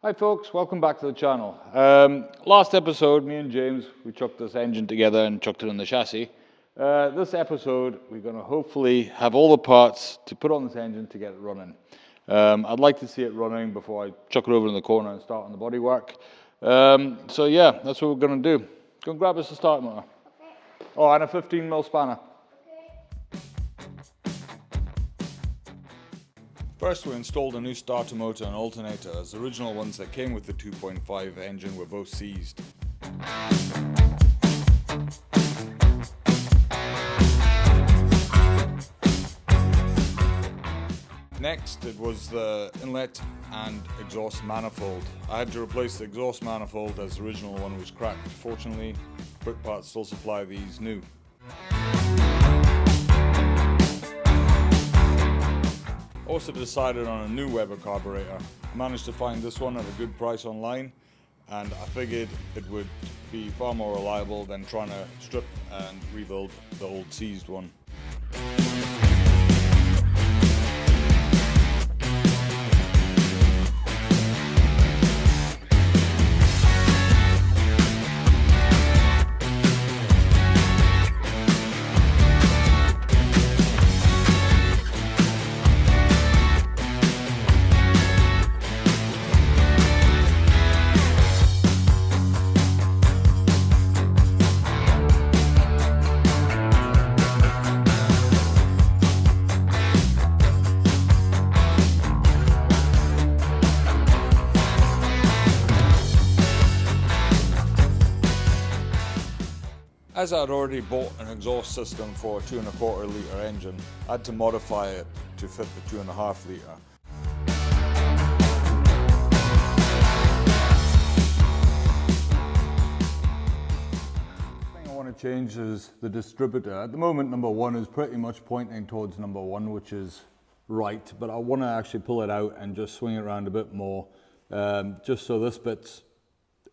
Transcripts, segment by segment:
Hi folks, welcome back to the channel. Last episode, me and James, we chucked this engine together and chucked it in the chassis. This episode, we're going to hopefully have all the parts to put on this engine to get it running. I'd like to see it running before I chuck it over in the corner and start on the bodywork. So yeah, that's what we're going to do. Go and grab us a start motor. Okay. Oh, and a 15mm spanner. First, we installed a new starter motor and alternator, as the original ones that came with the 2.5 engine were both seized. Next, it was the inlet and exhaust manifold. I had to replace the exhaust manifold as the original one was cracked. Fortunately, Quick Parts still supply these new. Also decided on a new Weber carburetor. I managed to find this one at a good price online, and I figured it would be far more reliable than trying to strip and rebuild the old seized one. As I'd already bought an exhaust system for a 2.25 litre engine, I had to modify it to fit the 2.5 litre. The thing I want to change is the distributor. At the moment, number 1 is pretty much pointing towards number 1, which is right, but I want to actually pull it out and just swing it around a bit more, just so this bit's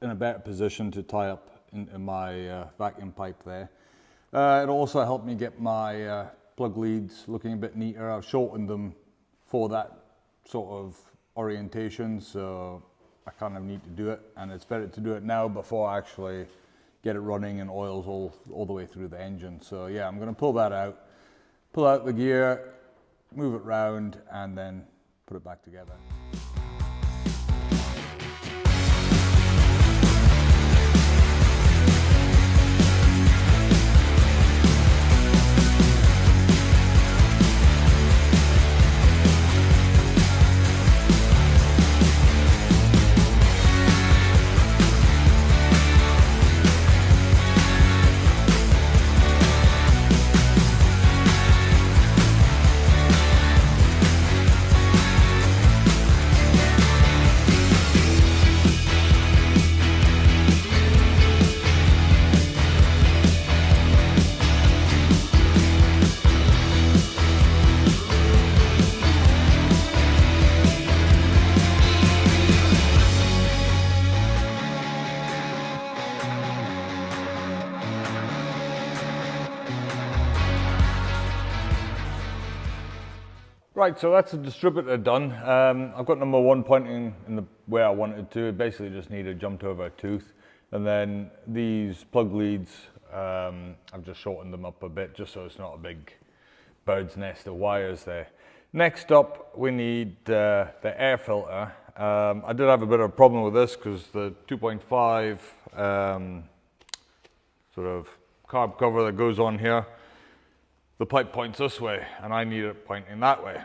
in a better position to tie up into my vacuum pipe there. It also helped me get my plug leads looking a bit neater. I've shortened them for that sort of orientation, so I kind of need to do it, and it's better to do it now before I actually get it running and oils all the way through the engine. So yeah, I'm going to pull that out, pull out the gear, move it round, and then put it back together. Right, so that's the distributor done. I've got number 1 pointing in the where I wanted to. It basically just needed jumped over a tooth. And then these plug leads, I've just shortened them up a bit just so it's not a big bird's nest of wires there. Next up, we need the air filter. I did have a bit of a problem with this because the 2.5 sort of carb cover that goes on here, the pipe points this way and I need it pointing that way.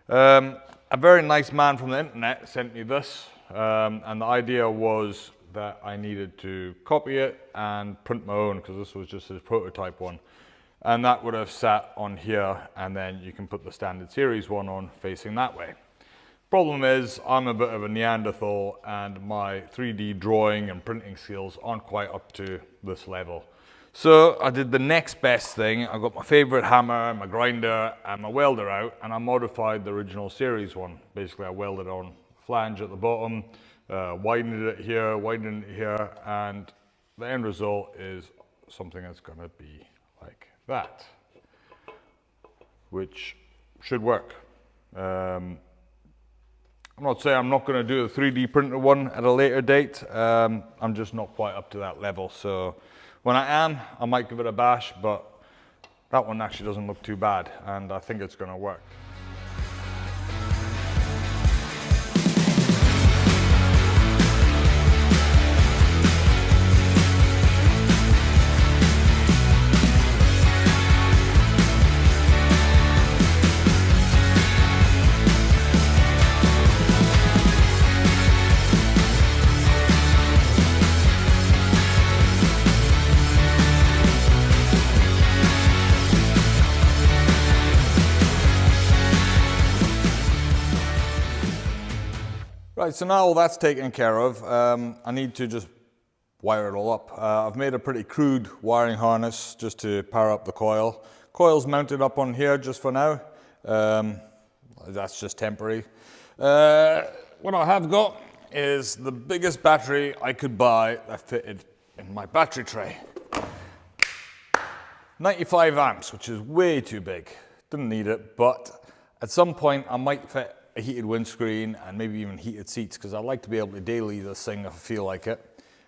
A very nice man from the internet sent me this, and the idea was that I needed to copy it and print my own, because this was just his prototype one, and that would have sat on here, and then you can put the standard series one on facing that way. Problem is, I'm a bit of a Neanderthal and my 3D drawing and printing skills aren't quite up to this level. So I did the next best thing. I got my favorite hammer, my grinder, and my welder out, and I modified the original series one. Basically, I welded on flange at the bottom, widened it here, widened it here, and the end result is something that's gonna be like that, which should work. I'm not saying I'm not going to do the 3D printed one at a later date. I'm just not quite up to that level. So when I am, I might give it a bash, but that one actually doesn't look too bad, and I think it's going to work. Right, so now all that's taken care of, I need to just wire it all up. I've made a pretty crude wiring harness just to power up the coil. Coil's mounted up on here just for now. That's just temporary. What I have got is the biggest battery I could buy that fitted in my battery tray. 95 amps, which is way too big. Didn't need it, but at some point I might fit a heated windscreen and maybe even heated seats, because I like to be able to daily this thing if I feel like it.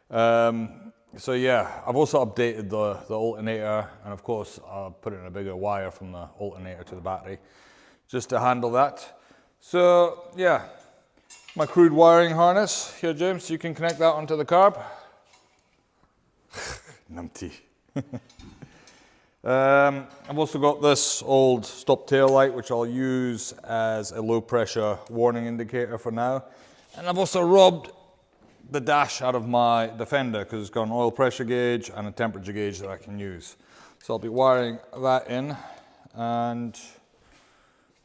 So yeah, I've also updated the alternator, and of course I'll put in a bigger wire from the alternator to the battery just to handle that. So yeah, my crude wiring harness here, James, you can connect that onto the carb. Numpty. I've also got this old stop tail light, which I'll use as a low pressure warning indicator for now. And I've also robbed the dash out of my Defender because it's got an oil pressure gauge and a temperature gauge that I can use. So I'll be wiring that in, and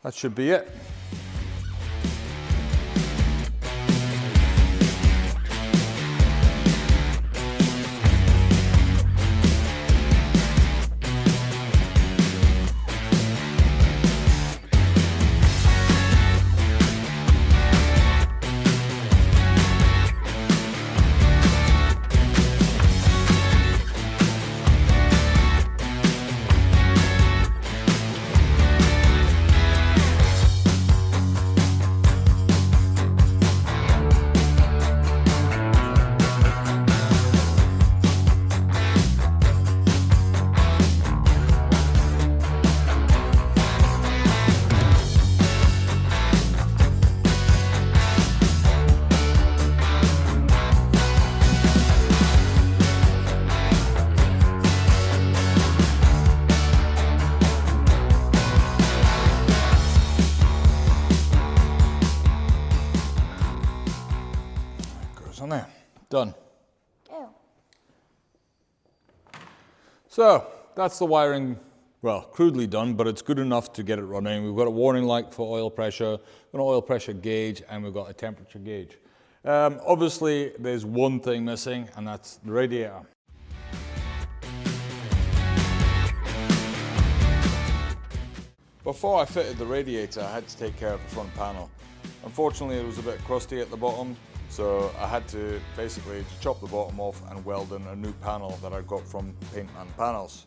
that should be it. On there, done. Oh. So that's the wiring, well, crudely done, but it's good enough to get it running. We've got a warning light for oil pressure, an oil pressure gauge, and we've got a temperature gauge. Obviously, there's one thing missing, and that's the radiator. Before I fitted the radiator, I had to take care of the front panel. Unfortunately, it was a bit crusty at the bottom, so I had to basically chop the bottom off and weld in a new panel that I got from Paint and Panels.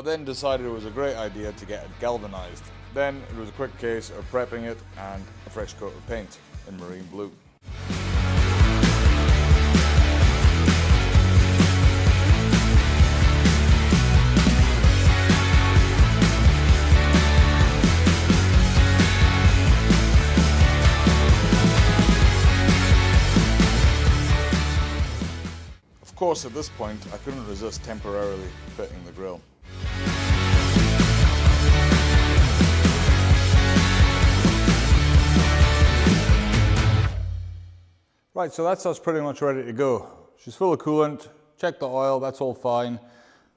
I then decided it was a great idea to get it galvanized. Then it was a quick case of prepping it and a fresh coat of paint in marine blue. Of course, at this point, I couldn't resist temporarily fitting the grille. Right, so that's us pretty much ready to go. She's full of coolant, checked the oil, that's all fine.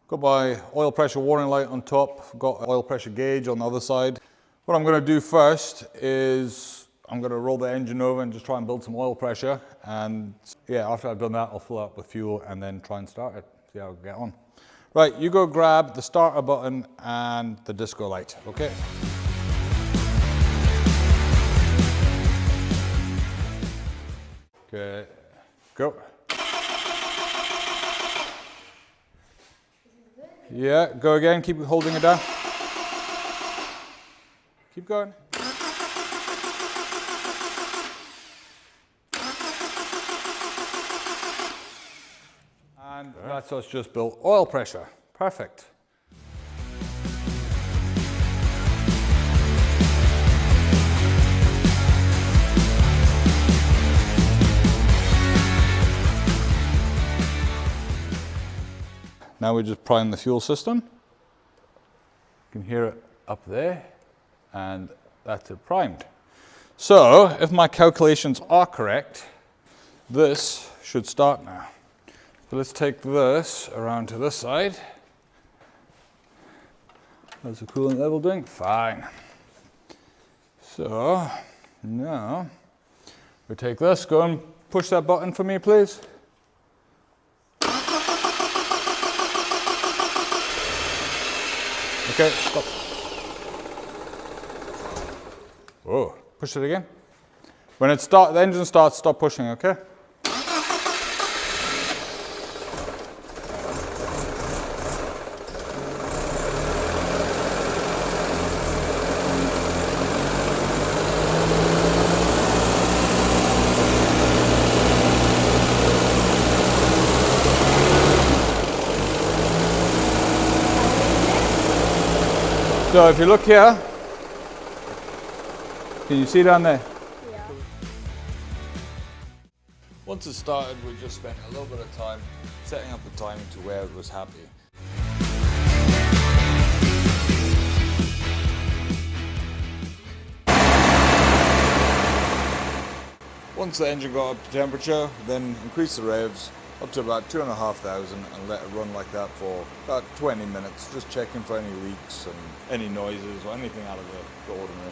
Got my oil pressure warning light on top, got oil pressure gauge on the other side. What I'm going to do first is I'm going to roll the engine over and just try and build some oil pressure. And yeah, after I've done that, I'll fill it up with fuel and then try and start it, see how I get on. Right, you go grab the starter button and the disco light, okay? Okay, go. Yeah, go again, keep holding it down. Keep going. And that's us just built oil pressure. Perfect. Now we just prime the fuel system. You can hear it up there, and that's it primed. So, if my calculations are correct, this should start now. So let's take this around to this side. How's the coolant level doing? Fine. So, now, we take this, go and push that button for me, please. Okay, stop. Whoa, push it again. When the engine starts, stop pushing, okay? So if you look here, can you see down there? Yeah. Once it started, we just spent a little bit of time setting up the timing to where it was happy. Once the engine got up to temperature, then increase the revs up to about 2,500 and let it run like that for about 20 minutes, just checking for any leaks and any noises or anything out of the ordinary.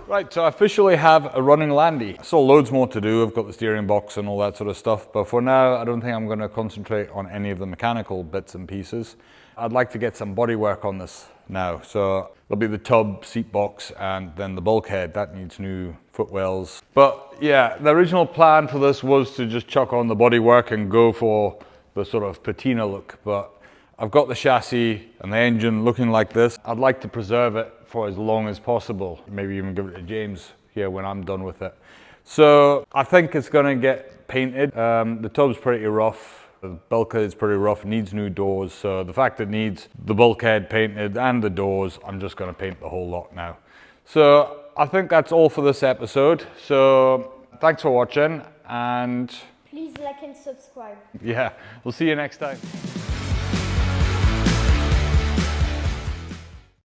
Right, so I officially have a running Landy. Still loads more to do. I've got the steering box and all that sort of stuff, but for now, I don't think I'm going to concentrate on any of the mechanical bits and pieces. I'd like to get some body work on this now. So there'll be the tub, seat box, and then the bulkhead. That needs new footwells. But yeah, the original plan for this was to just chuck on the body work and go for the sort of patina look, but I've got the chassis and the engine looking like this. I'd like to preserve it for as long as possible. Maybe even give it to James here when I'm done with it. So I think it's gonna get painted. The tub's pretty rough. The bulkhead is pretty rough, needs new doors. So the fact it needs the bulkhead painted and the doors, I'm just gonna paint the whole lot now. So I think that's all for this episode. So thanks for watching, and please like and subscribe. yeah, we'll see you next time.